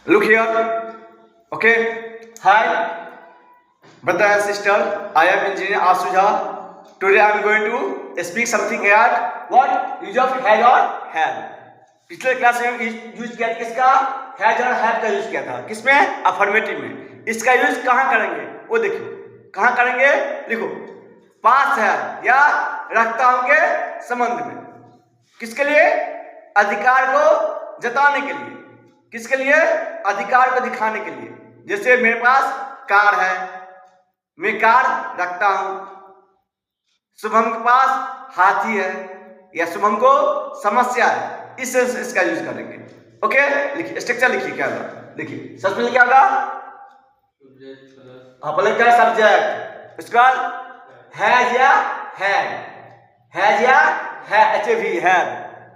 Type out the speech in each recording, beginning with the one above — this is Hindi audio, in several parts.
Look here. Okay. Hi, brother and sister. I am engineer Asuja. Today I am going to speak something about what use of has or have. पिछले क्लास में यूज किया था किसका? हैज और हैव का यूज किया था। किसमें? अफर्मेटिव में। इसका यूज कहाँ करेंगे वो देखिए। कहाँ करेंगे? लिखो। पास है या रखता हूं के संबंध में। किसके लिए? अधिकार को जताने के लिए। किसके लिए? अधिकार को दिखाने के लिए। जैसे मेरे पास कार है, मैं कार रखता हूं। शुभम के पास हाथी है या शुभम को समस्या है। इस सेंस इसका यूज करेंगे। ओके, लिखिए स्ट्रक्चर लिखिए क्या होगा। देखिए सबसे पहले क्या होगा? पहले क्या सब्जेक्ट, उसके बाद हैज या हैड, हैज या हैव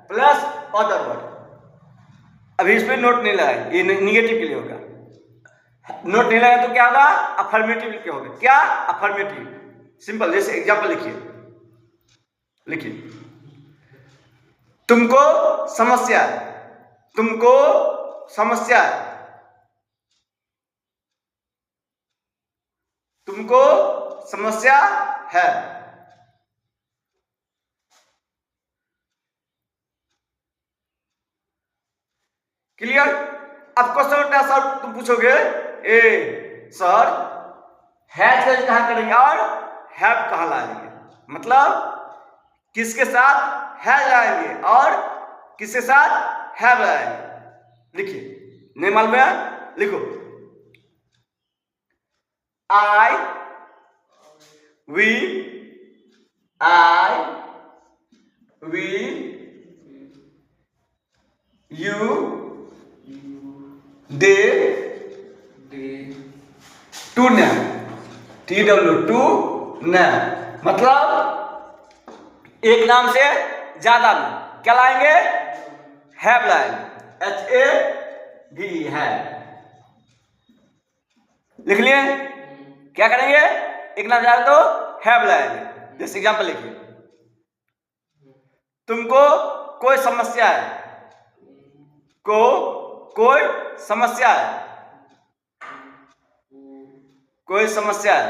प्लस अदर वर्ड। अभी इस पे नोट नहीं लगाए, ये निगेटिव के लिए होगा। नोट नहीं लगाए तो क्या होगा? अफर्मेटिव के होगा। क्या? अफर्मेटिव। सिंपल। जैसे एग्जांपल लिखिए। लिखिए तुमको समस्या है, तुमको समस्या है, तुमको समस्या है। क्लियर? अब क्वेश्चन उठा सर, तुम पूछोगे ए सर हैज का कहां करेंगे और हैव कहां लाएंगे? मतलब किसके साथ हैज लाएंगे और किसके साथ हैव लाएंगे? लिखिए, नहीं मालूम है? लिखो आई वी यू दे टू न TW टू न। मतलब एक नाम से ज्यादा में क्या लाएंगे? हैव लाएंगे। HAV है। लिख लिए? क्या करेंगे? एक नाम ज्यादा तो हैव लाएंगे। जैसे एग्जांपल लिखिए। तुमको कोई समस्या है, कोई समस्या है, कोई समस्या है।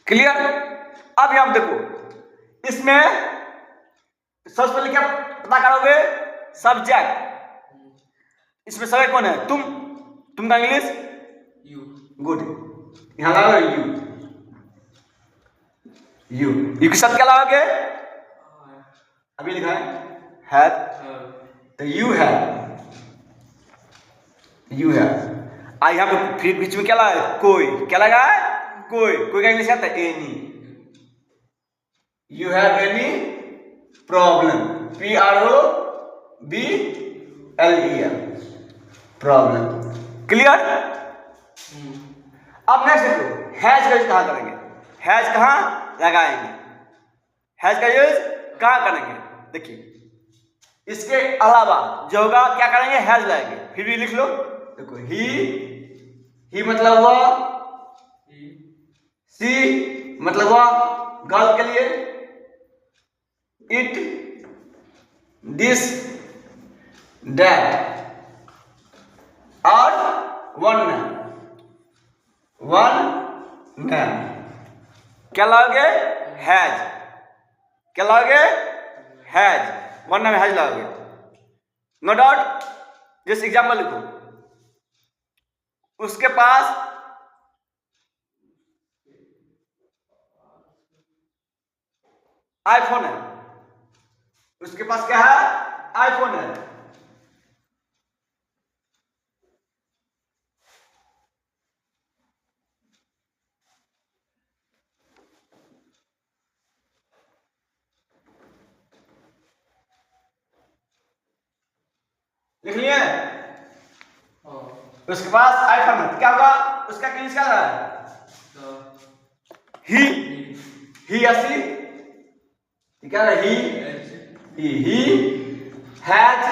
क्लियर? अब यहां देखो, इसमें सबसे पहले क्या पता करोगे? सब्जेक्ट। इसमें सब्जेक्ट कौन है? तुम का इंग्लिश यू। गुड। यहां लगाओ यू के साथ क्या लगाओगे? अभी लिखा है तो यू है। आई यहाँ पे फिर बीच में क्या लगा है? कोई। क्या लगा है? कोई का इंग्लिश आता है any. You have any problem, PROBLEM problem. Clear? अब नेक्स्ट देखो हैज का यूज कहां करेंगे? हैज कहां लगाएंगे? हैज का यूज कहां करेंगे? देखिए इसके अलावा जो होगा क्या करेंगे? हैज लाएंगे। फिर भी लिख लो। देखो ही मतलब हुआ, सी मतलब हुआ गर्ल के लिए, इट, दिस, दैट और वन मैन। क्या लाओगे? हैज। क्या लाओगे? हैज। वन मैन हैज लाओगे। No doubt. जैसे एग्जाम्पल लिखो। उसके पास आईफोन है। उसके पास क्या है? आईफोन है। लिख लिए? उसके पास आईफोन है। क्या होगा? उसका इंग्लिश क्या है? ही या सी? क्या है? He has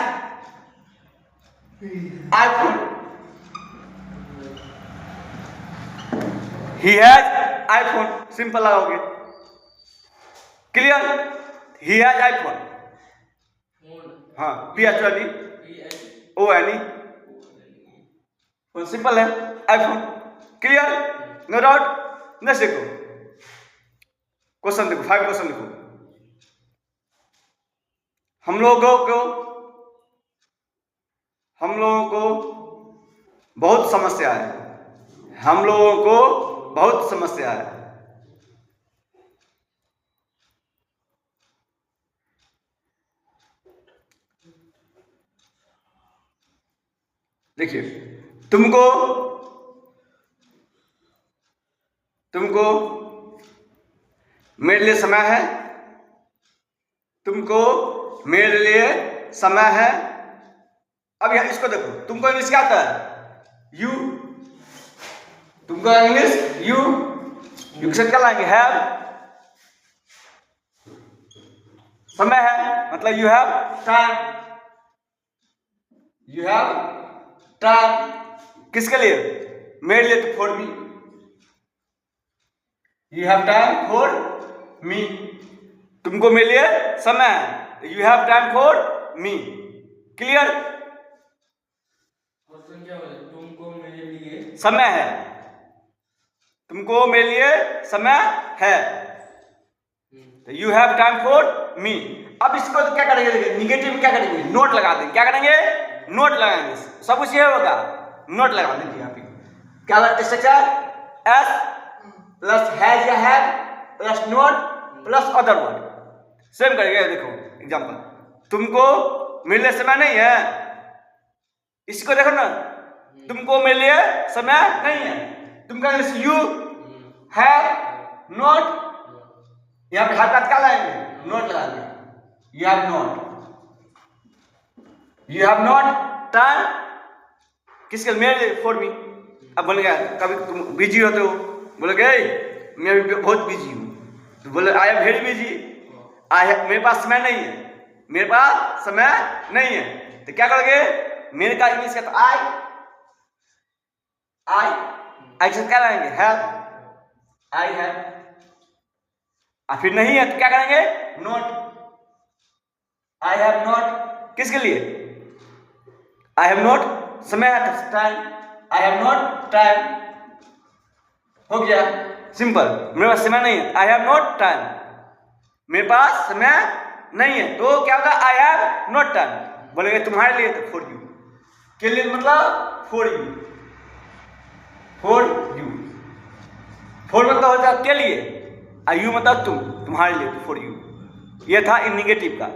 iPhone. He has iPhone, simple लगाओगे। क्लियर? ही हैज आईफोन, हाँ PHONE ONE, सिंपल है iPhone. Clear? No doubt. Next देखो क्वेश्चन, देखो 5 क्वेश्चन देखो। हम लोगों को बहुत समस्या है, हम लोगों को बहुत समस्या है। देखिए, तुमको मेरे लिए समय है, तुमको मेरे लिए समय है। अब यहाँ इसको देखो, तुमको इंग्लिश क्या आता है? यू, तुमको इंग्लिश यू के साथ क्या लाएंगे? हैव। समय है मतलब you have time, you have time. किसके लिए? मेरे लिए, तो for me, you have time for me. तुमको मेरे लिए समय है, you have time for me. Clear? तुमको मेरे लिए समय है, तुमको मेरे लिए समय है, you have time for me. अब इसको तो क्या करेंगे? देखिए निगेटिव में क्या करेंगे? नोट लगा देंगे। क्या करेंगे? नोट लगाएंगे। सब कुछ ये होगा, नोट लगा देंगे। यहाँ पे क्या स्ट्रक्चर? एस प्लस हैज या have plus note plus other word. Same करेंगे। देखो एग्जांपल, तुमको मेरे लिए समय नहीं है, इसको देखो ना, तुमको मेरे लिए समय नहीं है, तुम कहेंगे यू हैव नोट, यहाँ पे हाथ क्या लाएंगे? नोट लगाएंगे। You have note, you have note time, किसके? मेरे लिए, फॉर मी। अब बन गया। कभी तुम बिजी होते हो, बोलोगे मैं बहुत बिजी हूँ, तो बोले आई एम वेरी बिजी, मेरे पास समय नहीं है, मेरे पास समय नहीं है। तो क्या करोगे? मेरे का इंग्लिश का तो आई से क्या लाएंगे? Have, I have. फिर नहीं है तो क्या करेंगे? Note, I have note. किसके लिए? आई हैव नोट समय है, time, I have note time. हो गया सिंपल। मेरे पास समय नहीं है, आई हैव नोट टाइम, मेरे पास समय नहीं है, तो क्या होगा? I have note time. बोलेंगे तुम्हारे लिए, तो फॉर यू। के लिए मतलब for you, for you. For मतलब होता है के लिए, और यू मतलब तुम्हारे लिए, फॉर यू। ये था इन निगेटिव का।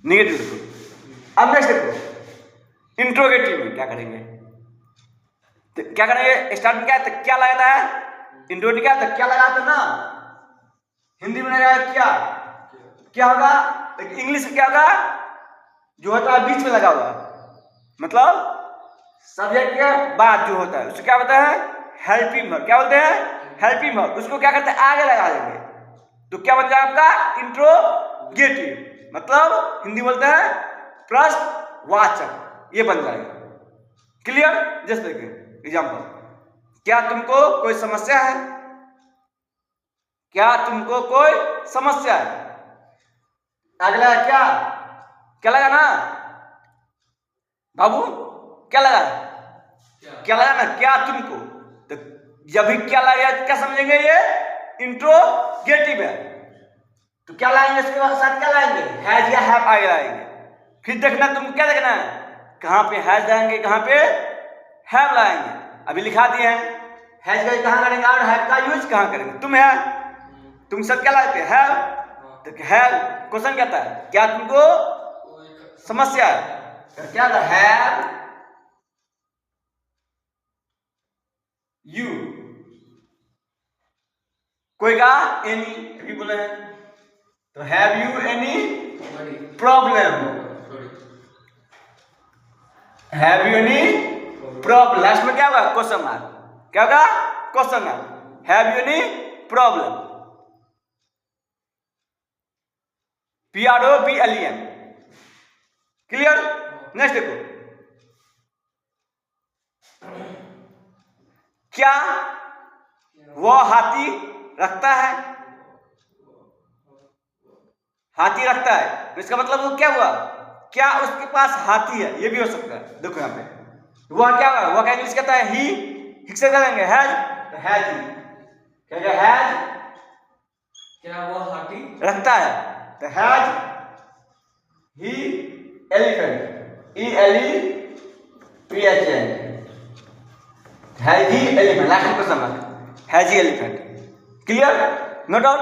निगेटिव देखो। अब नेक्स्ट देखो इंट्रोगेटिव में क्या करेंगे? तो क्या करेंगे? स्टार्ट में क्या है? क्या लगाता है? इंट्रोगेटिव क्या है? क्या लगाता है ना, हिंदी में लगाया क्या होगा? इंग्लिश में क्या होगा? जो होता है बीच में लगा हुआ, मतलब सब्जेक्ट के बाद जो होता है उसको क्या बोलते हैं? Helping verb. क्या बोलते हैं? Helping verb. उसको क्या करते हैं? आगे लगा देंगे, तो क्या बन जाएगा आपका? इंट्रोगेटिव। मतलब हिंदी बोलते हैं प्रश्नवाचक, ये बन जाएगा। क्लियर? जस्ट देखिए एग्जांपल, क्या तुमको कोई समस्या है? क्या तुमको कोई समस्या है? अगला क्या लगा ना बाबू? क्या लगा? क्या लगा ना? क्या तुमको? तो जब भी क्या लगा क्या समझेंगे? ये इंट्रोगेटिव है। तो क्या लाएंगे? इसके साथ क्या लाएंगे? हैज या हैव आगे लाएंगे। फिर देखना, तुम क्या देखना है? कहां पे हैज लाएंगे, कहां पे हैव लाएंगे। अभी लिखा दिए हैं, हैज का कहां करेंगे और हैव का यूज कहां करेंगे? तुम सब क्या लाते हैं? हैव। तो हैव क्वेश्चन क्या था? क्या तुमको समस्या है? तो क्या था? Have you. कोई का एनी, अभी बोले हैं, तो have you any problem? Have you any problem? Last में क्या होगा? Question mark. क्या होगा? Question mark. Have you any problem? PROBLEM। Clear? Next देखो, क्या वो हाथी रखता है, हाथी रखता है, इसका मतलब वो क्या हुआ, क्या उसके पास हाथी है, ये भी हो सकता है। देखो यहाँ पे वह क्या हुआ, वह क्या इंग्लिश कहता है ही से करेंगे हैज, तो हैज ही क्या हैज, क्या वो हाथी रखता है, तो has he elephant, ELEPHANT, has he elephant, last में question mark, has he elephant. Clear, no doubt,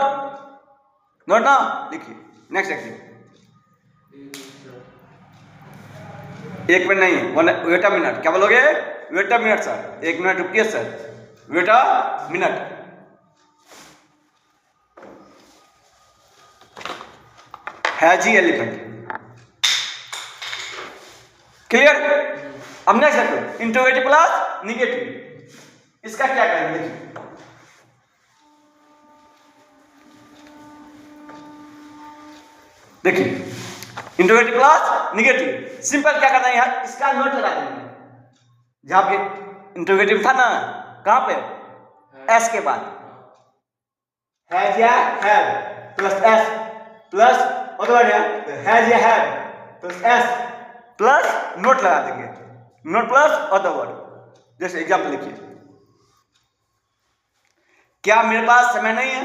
note ना लिखिए। नेक्स्ट देखिए, एक मिनट नहीं, वेट अ मिनट, क्या बोलोगे, वेट अ मिनट सर, एक मिनट रुकिए सर, wait a minute. Has he elephant, clear. अब नेक्स्ट देखो, इंट्रोगेटिव प्लस निगेटिव, इसका क्या करेंगे देखिए। देखिए इंट्रोगेटिव प्लस निगेटिव, सिंपल क्या करना है यार, इसका नोट लगा देंगे, जहां पे इंट्रोगेटिव था ना, कहां पे, एस के बाद, हैज या हैव प्लस एस प्लस और हैज या have plus S plus note लगा देंगे, नोट प्लस अदर वर्ड। जैसे एग्जाम्पल लिखिए, क्या मेरे पास समय नहीं है,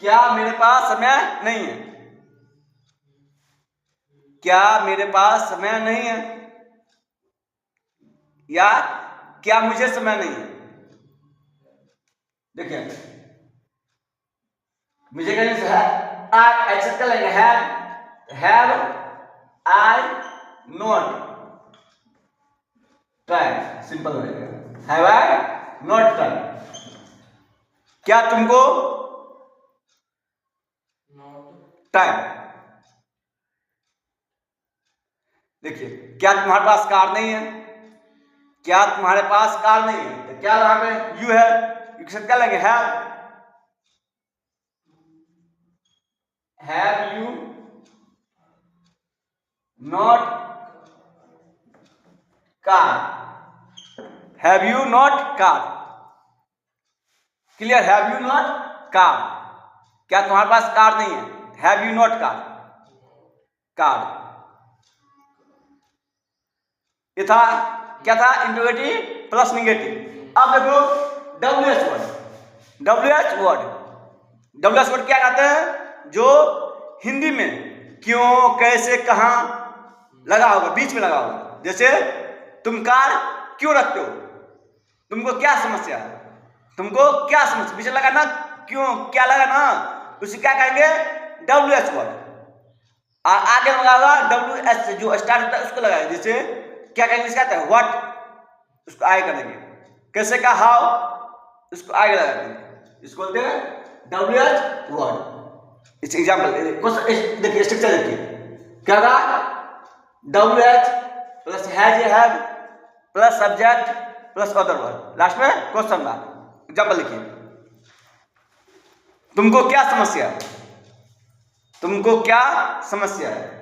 क्या मेरे पास समय नहीं है, क्या मेरे पास समय नहीं है, या क्या मुझे समय नहीं है। देखिए मुझे कहने से है, आई एक्सेप्ट कर लेंगे, have I not try, simple हो जाएगा, हैव आई नॉट ट्राई, क्या तुमको टाइम। देखिए क्या तुम्हारे पास कार नहीं है, क्या तुम्हारे पास कार नहीं है, तो क्या वहां पे यू है, यू के साथ क्या लेंगे, have you not car, have you not car, clear, have you not car, क्या तुम्हारे पास कार नहीं है, have you not car, car. ये था क्या था, इंट्रोगेटिव प्लस निगेटिव। अब देखो WH वर्ड, WH वर्ड क्या कहते हैं, जो हिंदी में क्यों, कैसे, कहां लगा होगा, बीच में लगा होगा। जैसे तुम कार क्यों रखते हो, तुमको क्या समस्या है, तुमको क्या समस्या, बीच में लगा ना, क्यों क्या लगा ना, उसे क्या कहेंगे, WH वर्ड। आगे लगा होगा WH से जो स्टार्ट होता है उसको लगाएंगे, जैसे क्या कहेंगे, इसका कहते हैं व्हाट, उसको आगे कर देंगे, कैसे का हाउ, उसको आगे लगा देंगे, इसको बोलते हैं WH वर्ड। इस एग्जांपल देखिए, स्ट्रक्चर देखिए, क्या होगा, WH plus has have plus subject plus other word, last में क्वेश्चन मार्क। एग्जांपल लिखिए, तुमको क्या समस्या है, तुमको क्या समस्या है,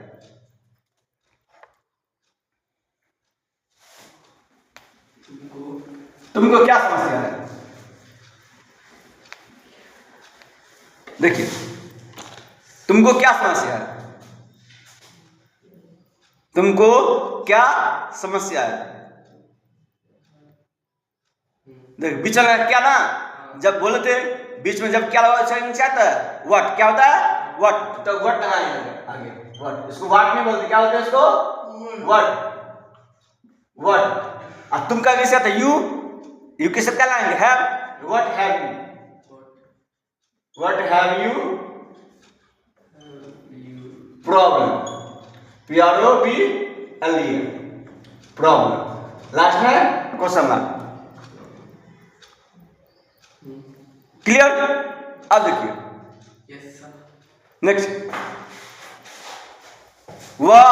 तुमको क्या समस्या है। देखिए तुमको क्या समस्या है, तुमको क्या समस्या है। देख बीच में क्या ना, जब बोले थे बीच में जब क्या आता है, व्हाट, क्या होता है व्हाट, तो व्हाट लगाएंगे आगे, व्हाट, इसको व्हाट नहीं बोलते, क्या बोलते हैं इसको, व्हाट, व्हाट। और तुम का कैसे आता है, यू के साथ क्या लाएंगे, have, what have you, what have you problem, PROBLEM, problem, last में क्वेश्चन मार्क। क्लियर। अब देखिए नेक्स्ट, वह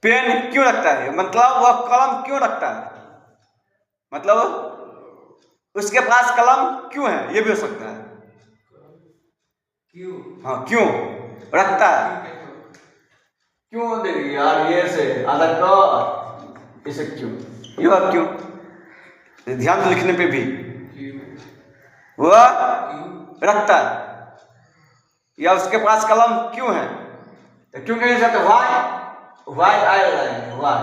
पेन क्यों रखता है, मतलब वह कलम क्यों रखता है, मतलब उसके पास कलम क्यों है, ये भी हो सकता है, क्यों, हाँ क्यों रखता है, क्यों देखिए यार, ये से आधा क इसे क्यों, यू और क्यों, ध्यान से लिखने पे भी You. वह You. रखता है, या उसके पास कलम क्यों है, तो क्यों कह सकते वाई आई लगाएंगे वाई।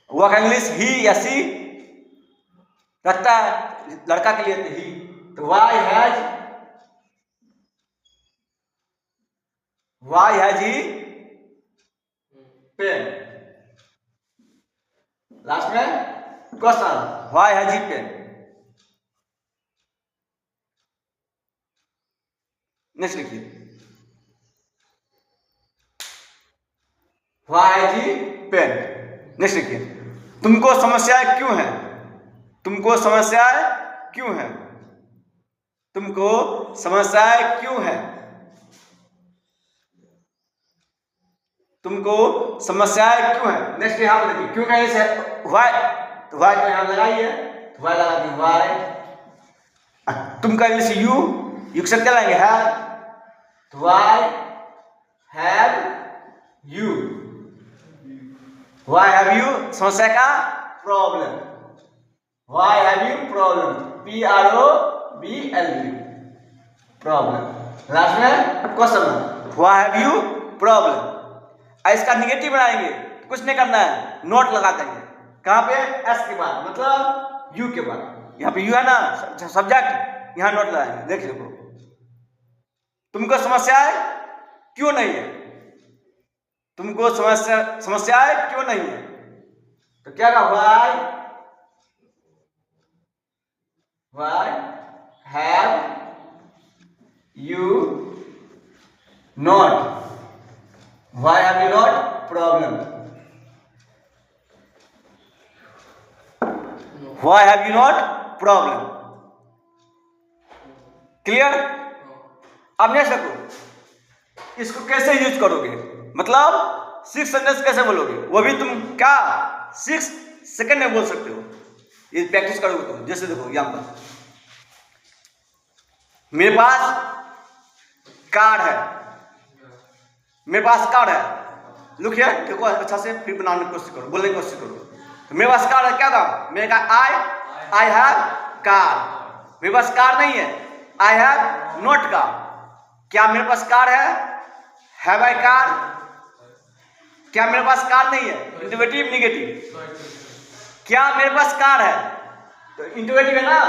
वह का इंग्लिश ही या सी रखता है लड़का के लिए ही, तो why has he pen. Last में question, why has he pen. Next लिखिए, why has he pen. Next लिखिए, तुमको समस्याएं क्यों है, तुमको समस्याएं क्यों है, तुमको समस्याएं क्यों है, तुमको समस्याएं क्यों है। नेक्स्ट यहां पर देखिए, क्यों कहें से वाई, तो वाई को यहां लगाइए, तो वाई लगा दी वाई। तुम का इंग्लिश यू के साथ क्या लाएंगे है, तो why have you, why have you समस्या का problem, why have you problem, PROBLM problem. Last में question, why have you problem. इसका निगेटिव बनाएंगे तो कुछ नहीं करना है, नोट लगा देंगे कहां पे, एस के बाद, मतलब यू के बाद। यहाँ पे यू है ना सब्जेक्ट, यहाँ नोट लगाएंगे। देख लो, तुमको समस्याएं क्यों नहीं है, तुमको समस्याएं क्यों नहीं है, तो क्या कहा, Y have you not, Y have you not problem, why have you not problem. Clear. अब नेक्स्ट देखो, इसको कैसे यूज करोगे, मतलब 6 सेंटेंस कैसे बोलोगे, वो भी तुम क्या 6 सेकंड में बोल सकते हो, ये प्रैक्टिस करोगे तुम। जैसे देखो यहां पर मेरे पास कार्ड है, मेरे पास कार्ड है, लुक हियर, देखो अच्छा से, फिर बनाने की कोशिश करो, बोलने की कोशिश करो। तो मेरे पास कार्ड है, क्या था, मैंने कहा आई हैव कार्ड, मेरे पास कार्ड नहीं है, आई हैव नॉट कार्ड। क्या मेरे पास कार्ड है, हैव आई कार्ड। क्या मेरे पास कार्ड नहीं है, इंटरोगेटिव निगेटिव। क्या मेरे पास कार्ड है, तो इंटरोगेटिव है ना,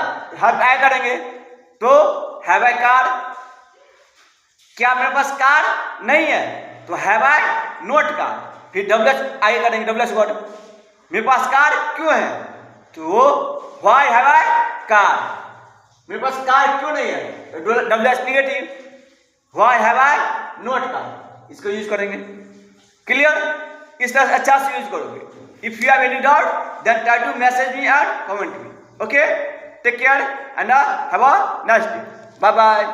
हैव आई करेंगे तो हैव आई कार्ड। क्या मेरे पास कार्ड नहीं है, तो हैव आई नॉट कार्ड। फिर डब्ल्यू आगे करेंगे, डब्ल्यू वर्ड, मेरे पास कार्ड क्यों है, तो वो व्हाई हैव आई कार्ड। मेरे पास कार्ड क्यों नहीं है, तो W negative, why have I not card. इसको यूज करेंगे। क्लियर। इस तरह से अच्छा से यूज करोगे। If you have any doubt then try to message me and comment me. Okay, take care and have a nice day. Bye bye.